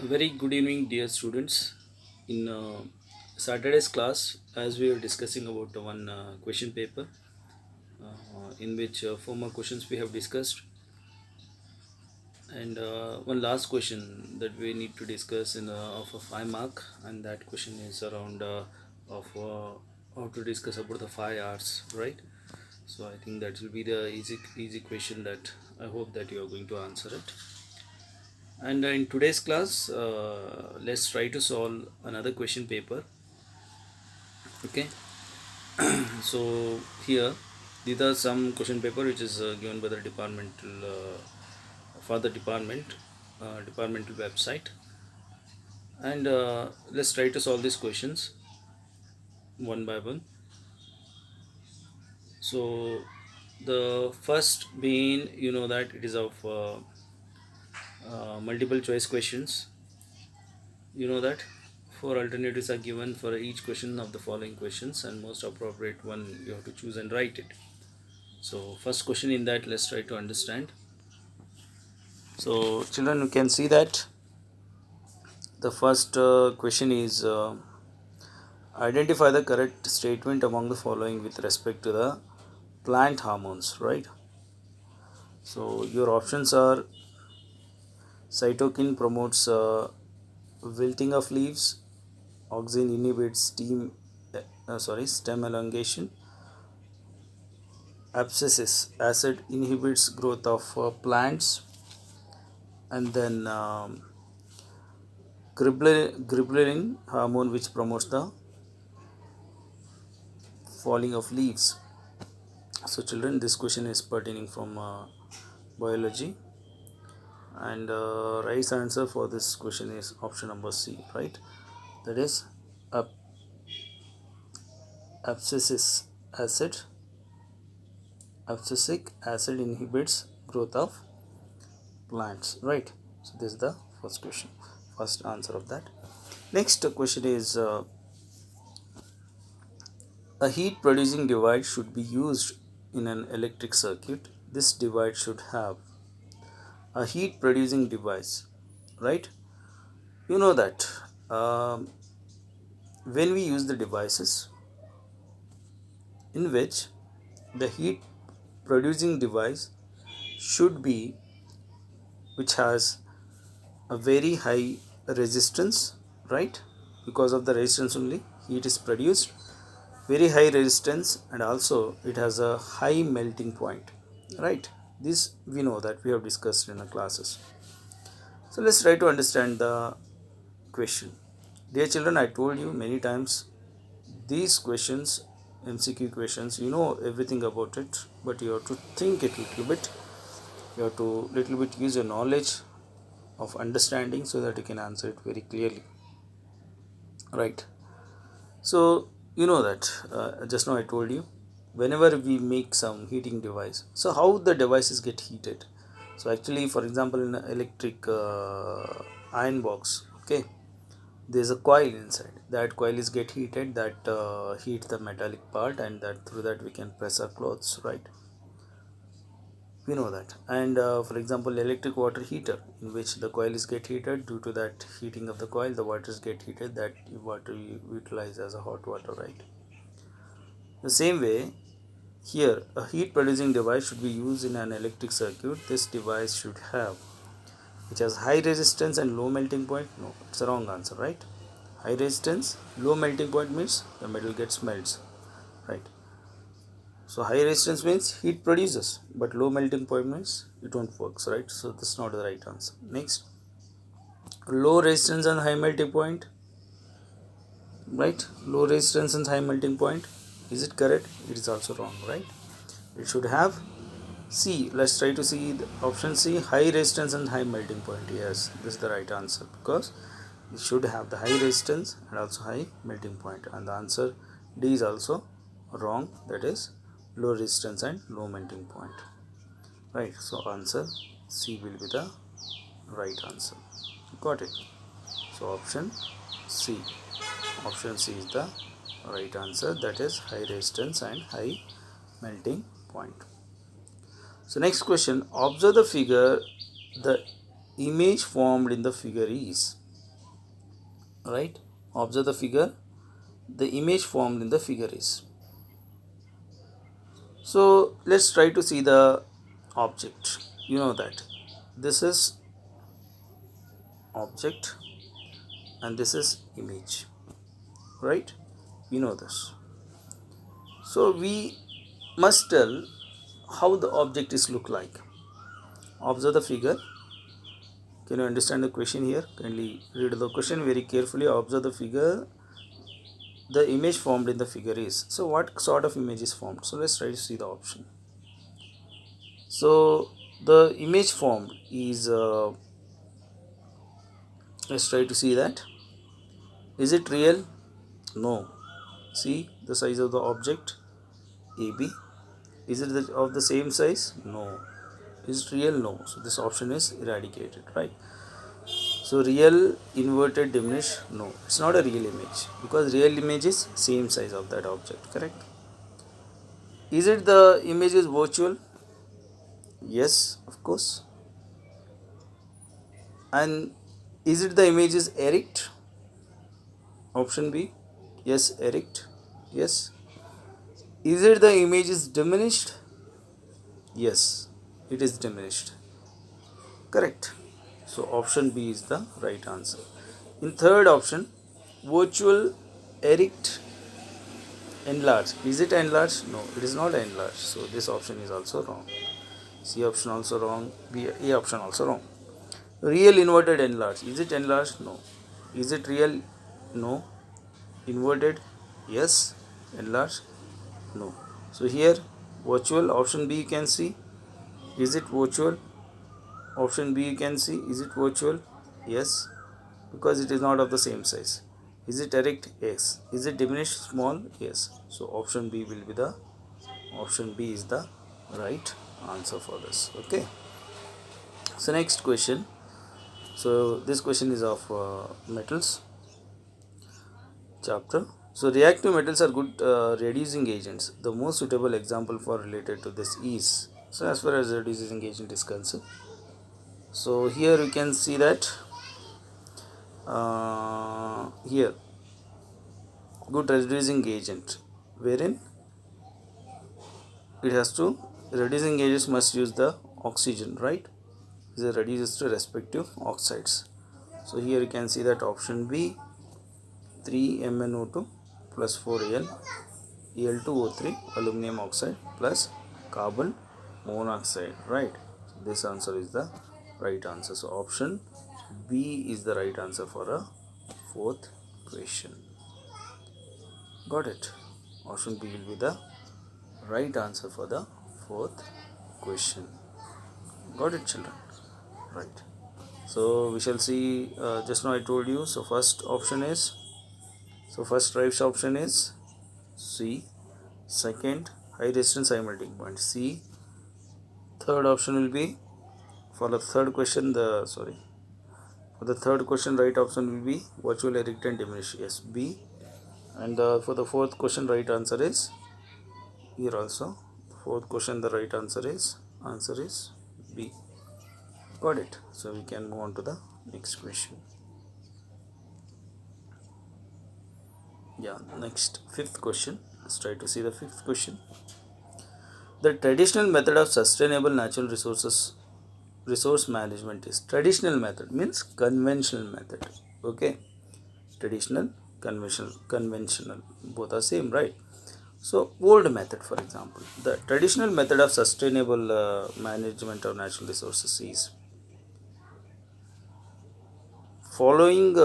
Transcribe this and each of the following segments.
A very good evening, dear students. In Saturday's class, as we were discussing about one question paper, in which 4 more questions we have discussed, and one last question that we need to discuss in of a 5 mark, and that question is around of how to discuss about the 5 hours, right? So I think that will be the easy question that I hope that you are going to answer it. And in today's class, let's try to solve another question paper. Okay, so here these are some question paper which is given by the departmental for the departmental website, and let's try to solve these questions one by one. So the first being, that it is of multiple choice questions. That four alternatives are given for each question of the following questions, and most appropriate one you have to choose and write it. So first question in that, let's try to understand. So children, you can see that the first question is identify the correct statement among the following with respect to the plant hormones, right? So your options are cytokine promotes wilting of leaves, auxin inhibits stem elongation, abscisic acid inhibits growth of plants, and then ghrelin hormone which promotes the falling of leaves. So children, this question is pertaining from biology, and right answer for this question is option number C, right? That is ab- abscisic acid abscisic acid inhibits growth of plants, right? So this is the first question, first answer of that. Next question is a heat producing device should be used in an electric circuit. This device should have a heat producing device, right? You know that um, when we use the devices in which the heat producing device should be which has a very high resistance, right? Because of the resistance only heat is produced, very high resistance, and also it has a high melting point, right? This we know that we have discussed in the classes. So let's try to understand the question. Dear children, I told you many times these questions, MCQ questions, you know everything about it, but you have to think it little bit. You have to little bit use your knowledge of understanding so that you can answer it very clearly, right? So you know that just now I told you, whenever we make some heating device, so how the devices get heated. So actually, for example, in an electric iron box, okay, there's a coil inside. That coil is get heated, that heat the metallic part, and that through that we can press our clothes, right? We know that. And for example, electric water heater, in which the coil is get heated, due to that heating of the coil the waters get heated, that water you utilize as a hot water, right? The same way here, a heat producing device should be used in an electric circuit. This device should have which has high resistance and low melting point. No, it's a wrong answer, right? High resistance, low melting point means the metal gets melts, right? So high resistance means heat produces, but low melting point means it won't works, right? So this is not the right answer. Next, low resistance and high melting point, right? Low resistance and high melting point. Is it correct? It is also wrong, right? It should have C. Let's try to see the option C, high resistance and high melting point. Yes, this is the right answer, because it should have the high resistance and also high melting point. And the answer D is also wrong. That is low resistance and low melting point. Right. So answer C will be the right answer. Got it. So option C. Option C is the right answer. That is high resistance and high melting point. So next question, observe the figure. The image formed in the figure is. right? Observe the figure. The image formed in the figure is. So let's try to see the object. You know that this is object and this is image, right? We know this. So we must tell how the object is look like. Observe the figure. Can you understand the question here? Kindly read the question very carefully. Observe the figure. The image formed in the figure is. So what sort of image is formed? So let's try to see the option. So the image formed is, let's try to see that. Is it real? No. See the size of the object AB. Is it of the same size? No. Is it real? No. So this option is eradicated, right? So real, inverted, diminished, no, it's not a real image, because real image is same size of that object, correct? Is it the image is virtual? Yes, of course. And is it the image is erect? Option B. Yes, erect. Yes. Is it the image is diminished? Yes, it is diminished. Correct. So option B is the right answer. In third option, virtual, erect, enlarged. Is it enlarged? No, it is not enlarged. So this option is also wrong. C option also wrong. B, A option also wrong. Real, inverted, enlarged. Is it enlarged? No. Is it real? No. Inverted? Yes. Enlarged? No. So here virtual, option B you can see. Is it virtual? Option B you can see. Is it virtual? Yes, because it is not of the same size. Is it erect? Yes. Is it diminished? Small? Yes. So option B will be the option B is the right answer for this. Okay. So next question. So this question is of metals chapter. So reactive metals are good reducing agents. The most suitable example for related to this is, so as far as reducing agent is concerned. So here you can see that here good reducing agent, wherein it has to, reducing agents must use the oxygen, right? It reduces to respective oxides. So here you can see that option B, 3MnO2 plus 4Al, Al2O3, aluminum oxide plus carbon monoxide, right? So this answer is the right answer. So option B is the right answer for a fourth question. Got it? Option B will be the right answer for the fourth question. Got it, children? Right. So we shall see, just now I told you. So first right option is C. Second, high resistance high melting point, C. Third option will be, for the third question, for the third question right option will be virtual, erect and diminished, yes, B. And for the fourth question right answer is here also. Fourth question the right answer is B. Got it? So we can move on to the next question. Yeah, next, fifth question. Let's try to see the fifth question. The traditional method of sustainable natural resource management is, traditional method means conventional method. Okay, traditional, conventional, both are same, right? So old method, for example, the traditional method of sustainable management of natural resources is following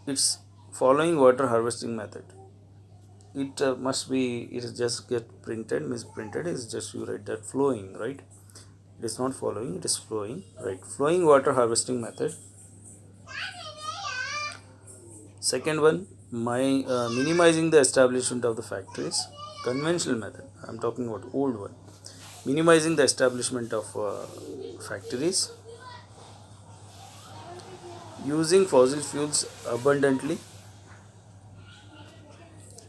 it's following water harvesting method. It must be, it is just get printed, misprinted, is just you write that flowing, right? It is not following, it is flowing, right? Flowing water harvesting method. Second one, minimizing the establishment of the factories, conventional method. I am talking about old one. Minimizing the establishment of factories, using fossil fuels abundantly,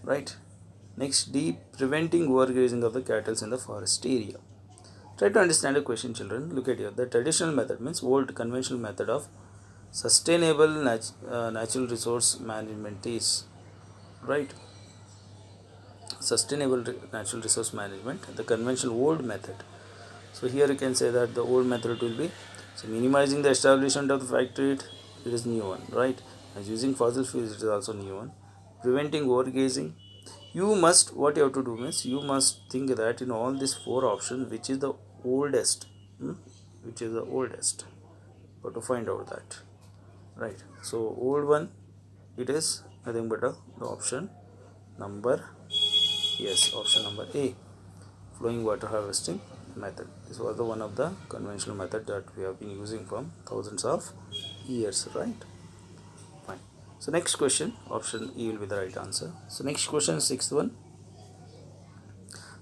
right? Next, D, preventing overgrazing of the cattle in the forest area. Try to understand the question, children. Look at here. The traditional method means old conventional method of sustainable natural resource management is, right, natural resource management, the conventional old method. So here you can say that the old method will be, so minimizing the establishment of the factory, it is new one, right? As using fossil fuels, it is also new one. Preventing overgazing, you must, what you have to do means, you must think that in all these four options, which is the oldest, which is the oldest, but to find out that, right? So old one, it is nothing but the option number, yes, option number A, flowing water harvesting method. This was the one of the conventional method that we have been using from thousands of years, right? Fine. So next question, option E will be the right answer. So next question, sixth one,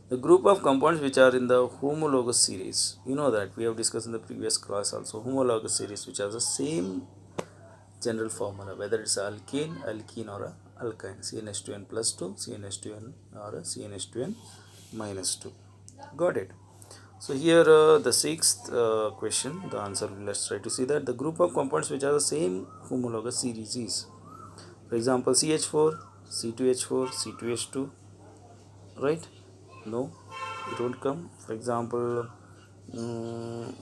the group of compounds which are in the homologous series, you know that we have discussed in the previous class also, homologous series which has the same general formula, whether it's alkane, alkene, or a alkyne, CnH2n plus 2, CnH2n, or a CnH2n minus 2. Got it? So here the sixth question, the answer, let's try to see that the group of compounds which are the same homologous series is, for example, CH4, C2H4, C2H2, right? No, it won't come. For example,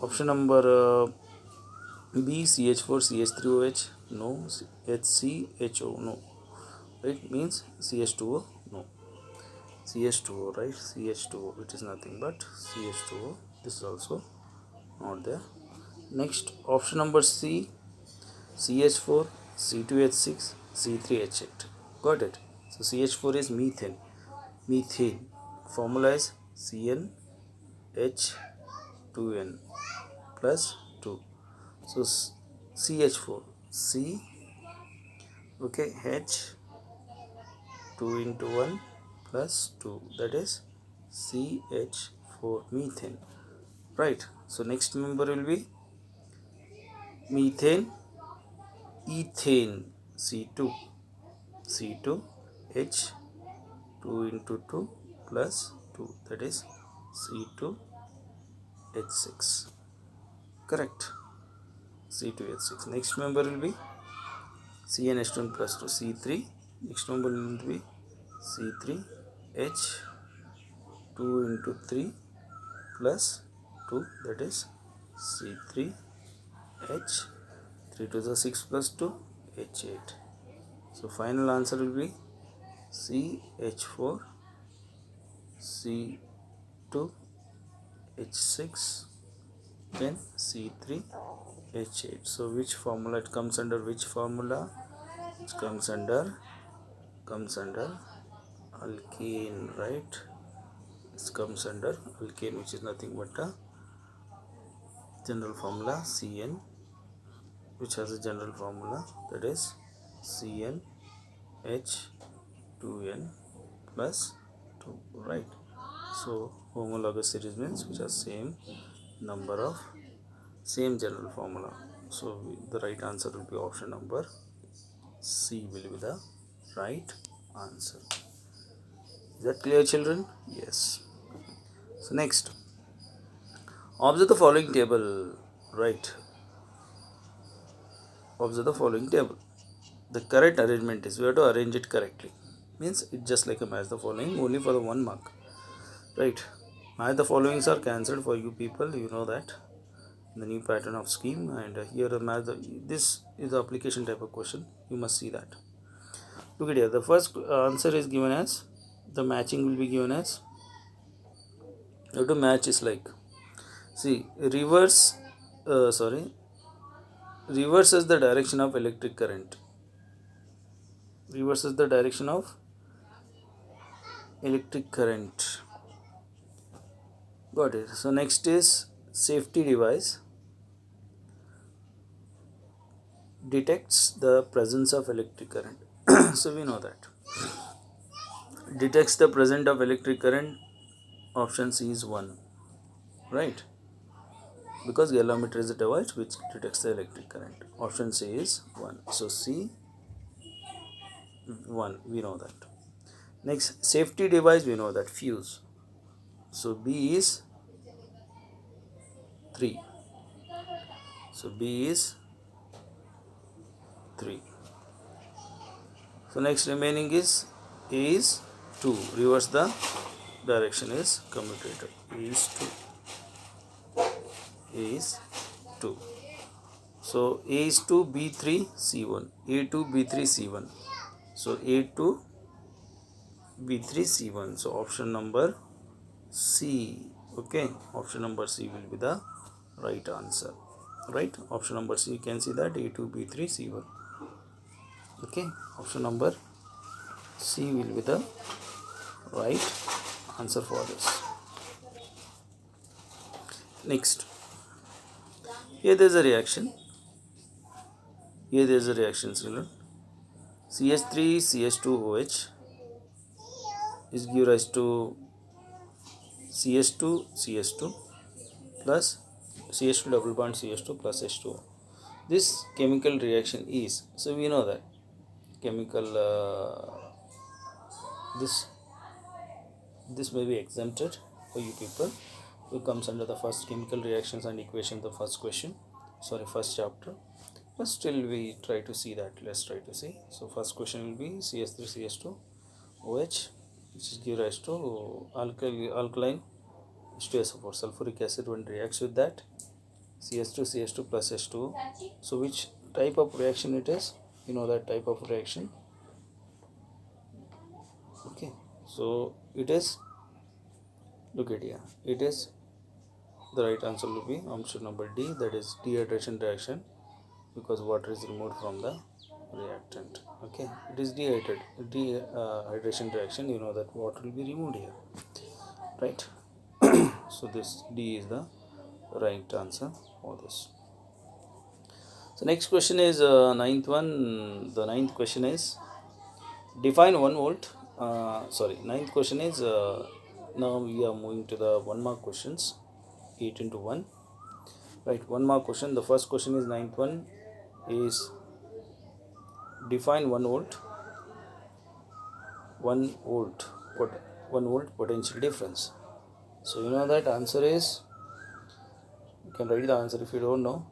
option number B, CH4, CH3OH, no, HCHO, no, right? Means CH2O, no, CH2O, right? CH2O, it is nothing but CH2O. This is also not there. Next, option number C, CH4, C2H6, C3H8. Got it? So CH4 is methane. Methane. Formula is CnH2n plus 2. So CH4, C, okay, H 2 into 1 plus 2, that is CH4, methane, right? So next member will be methane, ethane, C2, C2, H 2 into 2 plus 2, that is C2H6, correct? C2H6. Next member will be CnH2 plus 2, C3. Next member will be C3H 2 into 3 plus 2, that is C3H, 3 to the 6 plus 2, H8. So final answer will be CH4, C2, H6, then C3, H8. So which formula it comes under? Which formula? It comes under alkane, right? It comes under alkane, which is nothing but a general formula Cn, which has a general formula, that is CnH2n plus 2, right? So homologous series means which has same number of, same general formula. So the right answer will be option number C will be the right answer. Is that clear, children? Yes. So next, observe the following table, right? Observe the following table. The correct arrangement is, we have to arrange it correctly. Means it's just like a match the following, only for the 1 mark, right? Match the followings are cancelled for you people, you know that, the new pattern of scheme. And here match the, this is the application type of question, you must see that. Look at here, the first answer is given as, the matching will be given as, you have to match is like, see, reverse reverses the direction of electric current, reverses the direction of electric current. Got it? So next is safety device detects the presence of electric current. So we know that detects the presence of electric current, option C is 1, right? Because galvanometer is a device which detects the electric current. Option C is 1. So C 1, we know that. Next, safety device, we know that fuse. So B is 3. So B is 3. So next remaining is A is 2. Reverse the direction is commutator. A is 2. A is 2. So A is 2, B3, C1. A2, B3, C1. So A2, B3, C1. So option number C. Okay, option number C will be the right answer. Right, option number C, you can see that A2, B3, C1. Okay, option number C will be the right answer for this. Next, here there is a reaction. Here there is a reaction, children. CH3 CH2OH is give rise to CH2 CH2 plus CH2 double bond CH2 plus H2O. This chemical reaction is, so we know that chemical this may be exempted for you people who comes under the first chemical reactions and equation, the first question, sorry, first chapter, but still we try to see that. Let's try to see. So first question will be CH3 CH2 OH, which is give rise to alkaline H2SO4 sulfuric acid. When reacts with that CH2 CH2 plus H2O, so which type of reaction it is, you know that type of reaction. Okay, so it is, look at here, it is, the right answer will be option number D, that is dehydration reaction, because water is removed from the reactant. Okay, it is dehydration reaction, you know that water will be removed here, right? So this D is the right answer for this. So next question is ninth one. The ninth question is define 1 volt. Ninth question is now we are moving to the 1 mark questions, 8 into 1. Right, 1 mark question. The first question is ninth one is define 1 volt. 1 volt. 1 volt potential difference. So you know that answer is, you can write the answer if you don't know.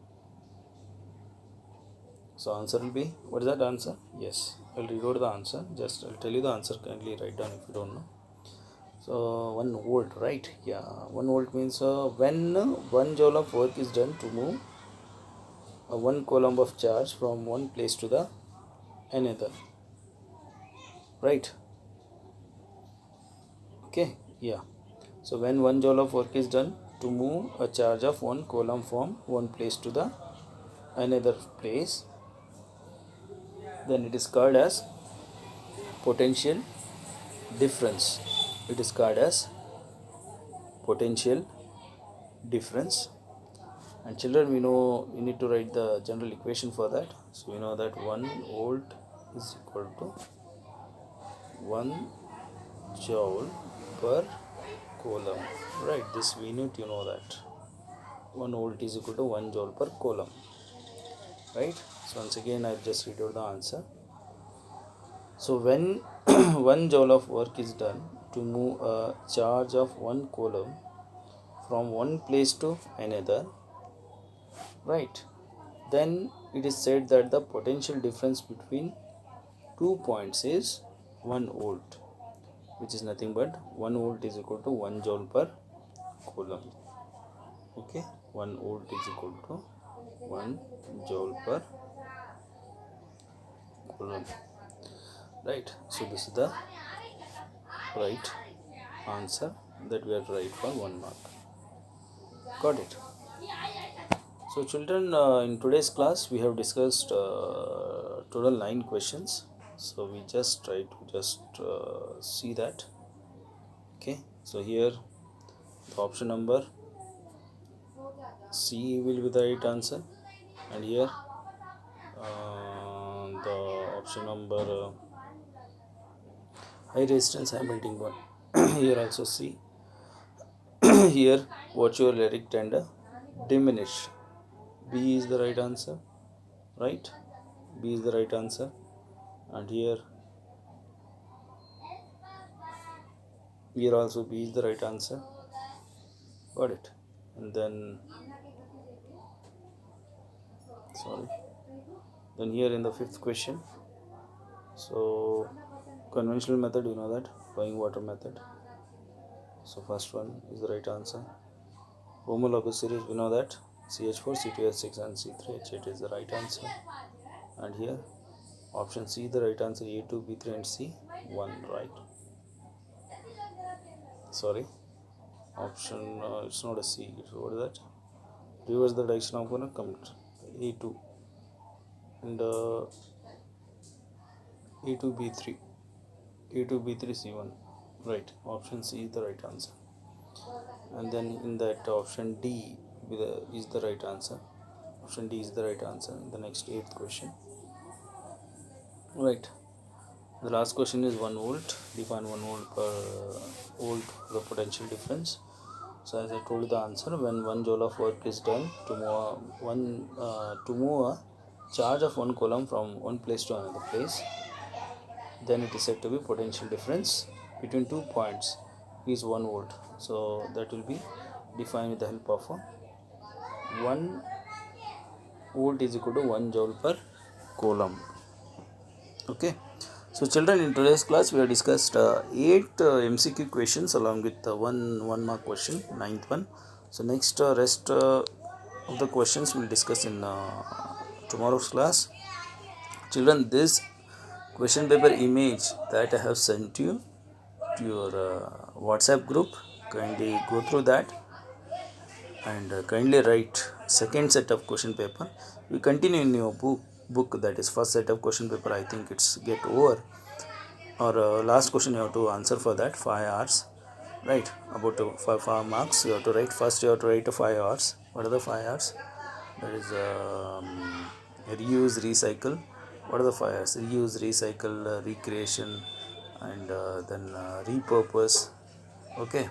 So answer will be, what is that answer? Yes, I'll read out the answer. Just I'll tell you the answer. Kindly write down if you don't know. So 1 volt, right? Yeah, 1 volt means when 1 joule of work is done to move 1 coulomb of charge from one place to the another. Right? Okay, yeah. So when 1 joule of work is done to move a charge of 1 coulomb from one place to the another place, then it is called as potential difference. It is called as potential difference. And children, we know we need to write the general equation for that. So we know that 1 volt is equal to 1 joule per coulomb. Right, this we need to know that 1 volt is equal to 1 joule per coulomb. Right, so once again I'll just read out the answer. So when 1 joule of work is done to move a charge of 1 coulomb from one place to another, right, then it is said that the potential difference between 2 points is 1 volt, which is nothing but 1 volt is equal to 1 joule per coulomb. Okay, 1 volt is equal to 1 joule per coulomb. Right, so this is the right answer that we have to write for 1 mark. Got it? So children, in today's class we have discussed total 9 questions. So we just try to just see that. Okay, so here the option number C will be the right answer, and here the option number high resistance high melting point. Here also C. Here watch your lyric tender diminish. B is the right answer, right? B is the right answer, and here also B is the right answer. Got it? And then Then here in the fifth question, so conventional method, you know that, flowing water method. So first one is the right answer. Homologous series, we know that, CH4, C2H6 and C3H8 is the right answer. And here option C, the right answer, A2, B3 and C, 1 right. Sorry, option, it's not a C, it's what is that? Reverse the direction of gonna come A2 and A2, B3, A2, B3, C1, right. Option C is the right answer. And then in that option D is the right answer. Option D is the right answer in the next eighth question. Right. The last question is 1 volt. Define 1 volt per volt the potential difference. So as I told you the answer, when 1 joule of work is done to move a charge of 1 coulomb from one place to another place, then it is said to be potential difference between 2 points is 1 volt. So that will be defined with the help of 1 volt is equal to 1 joule per coulomb. Okay. So children, in today's class we have discussed 8 MCQ questions along with one mark question, ninth one. So next rest of the questions we'll discuss in tomorrow's class. Children, this question paper image that I have sent you to your WhatsApp group, kindly go through that and kindly write second set of question paper. We continue in your book, that is first set of question paper. I think it's get over, or last question you have to answer for that 5 hours, right? About 5 marks you have to write. First you have to write 5 hours. What are the 5 hours? That is reuse, recycle. What are the 5 hours? Reuse, recycle, recreation, and then repurpose. Okay,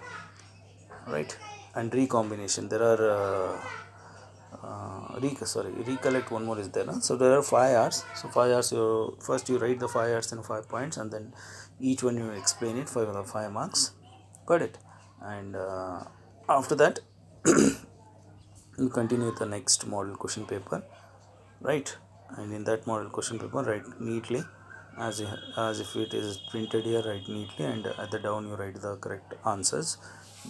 right? And recombination. There are recollect, one more is there, so there are 5 hours. So 5 hours, you first you write the 5 hours in 5 points, and then each one you explain it for 5 marks. Got it? And after that you continue with the next model question paper, right? And in that model question paper, write neatly as if it is printed here, write neatly, and at the down you write the correct answers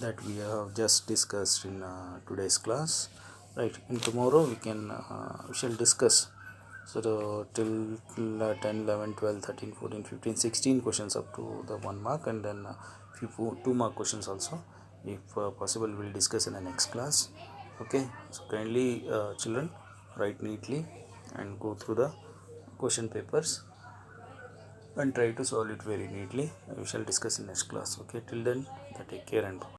that we have just discussed in today's class, right? And tomorrow we shall discuss, so till 10, 11, 12, 13, 14, 15, 16 questions up to the 1 mark, and then few 2 mark questions also, if possible, we'll discuss in the next class. Okay, so kindly children, write neatly and go through the question papers and try to solve it very neatly. We shall discuss in next class. Okay, till then, take care and bye.